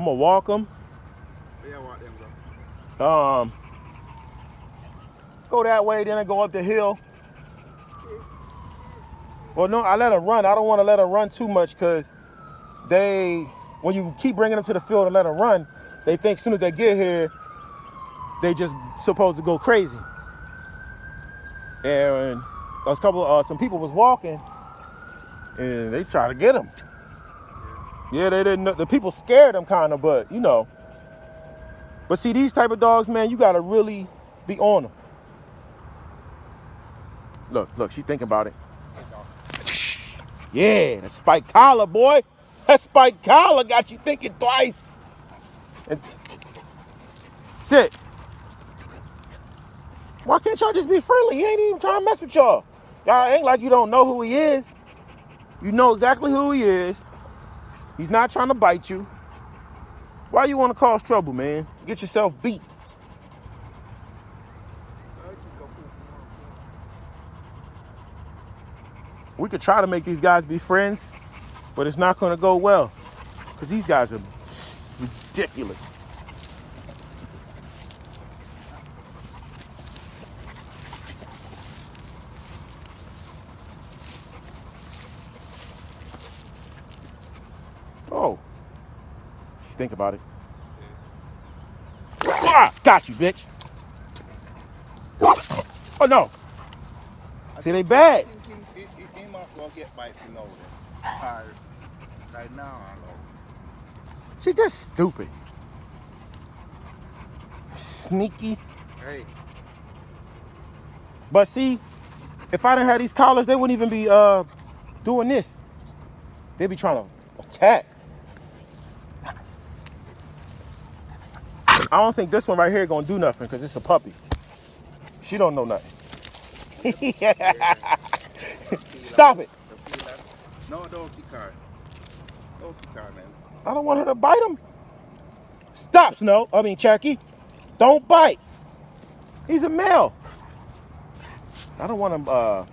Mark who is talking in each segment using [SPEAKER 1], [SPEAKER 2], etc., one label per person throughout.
[SPEAKER 1] I'm gonna walk them.
[SPEAKER 2] Yeah, walk them, bro.
[SPEAKER 1] Go that way, then I go up the hill. Well, no, I let them run. I don't want to let them run too much because when you keep bringing them to the field and let them run, they think as soon as they get here, they just supposed to go crazy. And some people was walking, and they try to get them. Yeah, they didn't know. The people scared them kind of, but you know. But see, these type of dogs, man, you gotta really be on them. Look, she thinking about it. Yeah, that spike collar, boy. That spike collar got you thinking twice. Sit. Why can't y'all just be friendly? He ain't even trying to mess with y'all. Y'all ain't like you don't know who he is. You know exactly who he is. He's not trying to bite you. Why you want to cause trouble, man? Get yourself beat. We could try to make these guys be friends, but it's not going to go well because these guys are ridiculous. Oh, she's thinking about it. Ah, got you, bitch. Oh no. See, they bad.
[SPEAKER 2] I think he might go get bite you know then. Right now, I know.
[SPEAKER 1] She just stupid. Sneaky.
[SPEAKER 2] Hey.
[SPEAKER 1] But see, if I didn't have these collars, they wouldn't even be doing this. They'd be trying to attack. I don't think this one right here gonna do nothing because it's a puppy. She don't know nothing. Stop it.
[SPEAKER 2] No, don't kick her. Don't kick her, man.
[SPEAKER 1] I don't want her to bite him. Stop, Cherokee. Don't bite. He's a male. I don't want him, I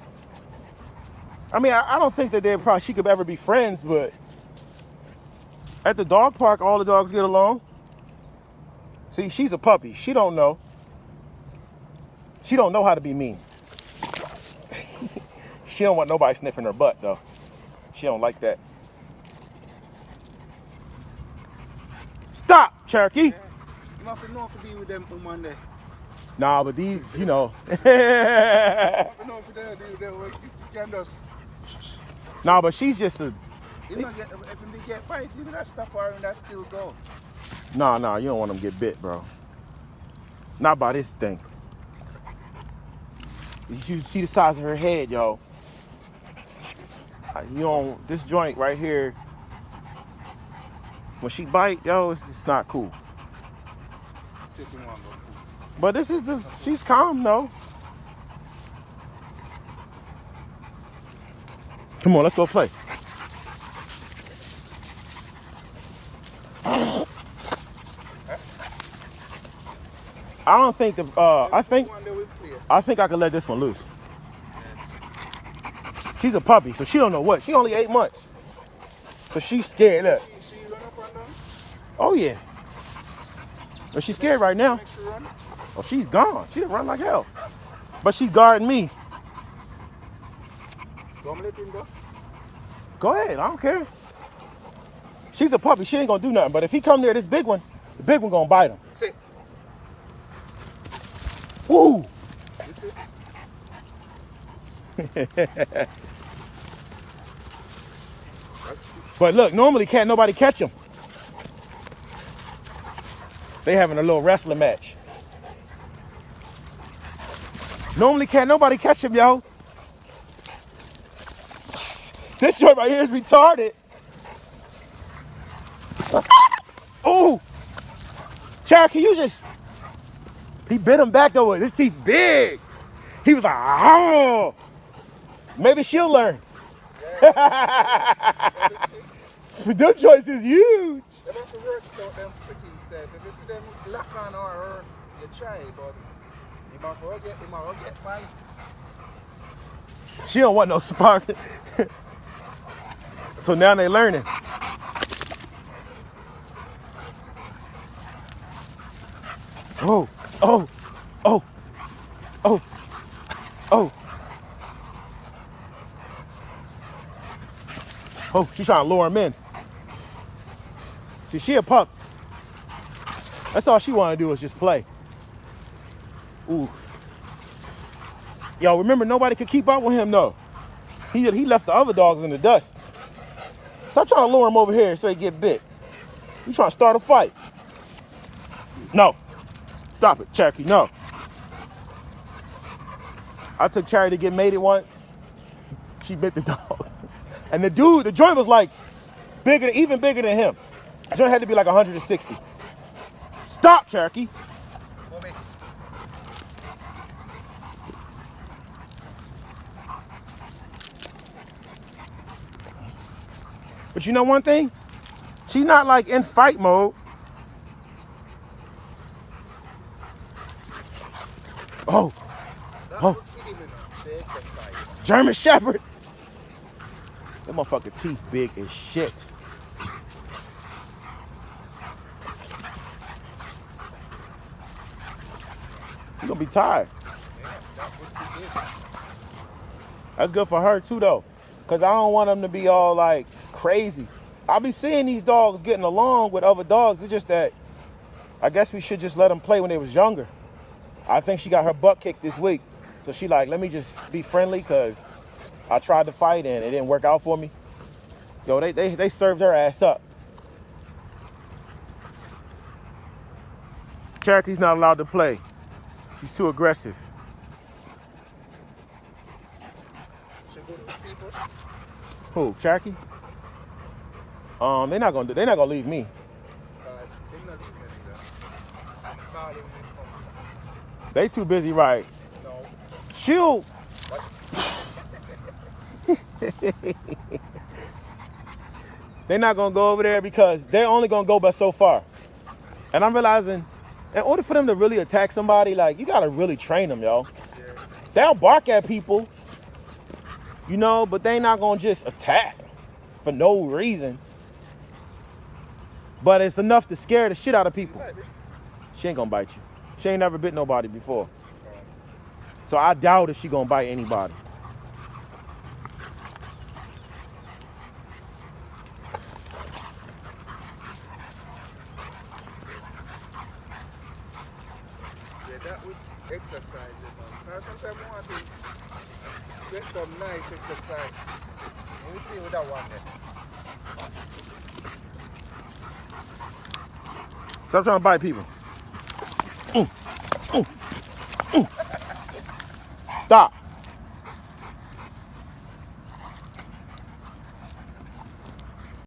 [SPEAKER 1] don't think that she could ever be friends, but at the dog park, all the dogs get along. See, she's a puppy. She don't know. She don't know how to be mean. She don't want nobody sniffing her butt, though. She don't like that. Stop, Cherokee.
[SPEAKER 2] You must know to be with them woman there.
[SPEAKER 1] Nah, but these, you know. Nah, but she's just a.
[SPEAKER 2] If they get bite, even that stop her and that still go.
[SPEAKER 1] Nah, you don't want them to get bit, bro. Not by this thing. You see the size of her head, yo. You know, this joint right here, when she bite, yo, it's just not cool. But she's calm, though. Come on, let's go play. I don't think I think I can let this one loose. She's a puppy, so she don't know what. She only 8 months. So she's scared. Look.
[SPEAKER 2] She run up and down?
[SPEAKER 1] Oh yeah. But she's scared right now. Oh, she's gone. She done run like hell. But she's guarding me. Go ahead, I don't care. She's a puppy, she ain't gonna do nothing. But if he come near this big one, the big one gonna bite him.
[SPEAKER 2] Sit.
[SPEAKER 1] Woo! But look, normally can't nobody catch him. They having a little wrestling match. Normally can't nobody catch him, yo. This joint right here is retarded. Oh! Cherokee, he bit him back though. His teeth big. He was like, oh. Maybe she'll learn. Them joints is huge.
[SPEAKER 2] They have to work out them freaking self. If you see them lock on or you try, but you might get fine.
[SPEAKER 1] She don't want no spark. So now they learning. Oh, oh, oh, oh, oh. Oh, she's trying to lure him in. See, she a pup. That's all she want to do is just play. Ooh. Yo, remember, nobody could keep up with him, though. He left the other dogs in the dust. Stop trying to lure him over here so he get bit. You trying to start a fight. No. Stop it, Cherokee, no. I took Cherry to get mated once. She bit the dog. And the joint was like bigger, even bigger than him. The joint had to be like 160. Stop, Cherokee.
[SPEAKER 2] Mommy.
[SPEAKER 1] But you know one thing? She's not like in fight mode. Oh.
[SPEAKER 2] That
[SPEAKER 1] Oh.
[SPEAKER 2] would fit him in a big exercise.
[SPEAKER 1] German Shepherd. That motherfucker teeth big as shit. You're gonna be tired.
[SPEAKER 2] Yeah, that would be it.
[SPEAKER 1] That's good for her too though. Cause I don't want them to be all like crazy. I be seeing these dogs getting along with other dogs. It's just that I guess we should just let them play when they was younger. I think she got her butt kicked this week. So she like, let me just be friendly cause I tried to fight and it didn't work out for me. Yo, they served her ass up. Cherokee's not allowed to play. She's too aggressive.
[SPEAKER 2] Should go to people.
[SPEAKER 1] Who, Cherokee? They're not gonna leave me.
[SPEAKER 2] Guys, they're not leaving either. I'm calling him from.
[SPEAKER 1] They too busy, right?
[SPEAKER 2] No.
[SPEAKER 1] She'll. They're not gonna go over there because they're only gonna go but so far. And I'm realizing, in order for them to really attack somebody, like you gotta really train them, yo.
[SPEAKER 2] Yeah.
[SPEAKER 1] They'll bark at people, you know, but they not gonna just attack for no reason. But it's enough to scare the shit out of people. She ain't gonna bite you. She ain't never bit nobody before. So I doubt if she gonna bite anybody.
[SPEAKER 2] Yeah, that would exercise it, man. Now sometimes I want to get some nice exercise. And we play with that one then.
[SPEAKER 1] Stop trying to bite people. Stop.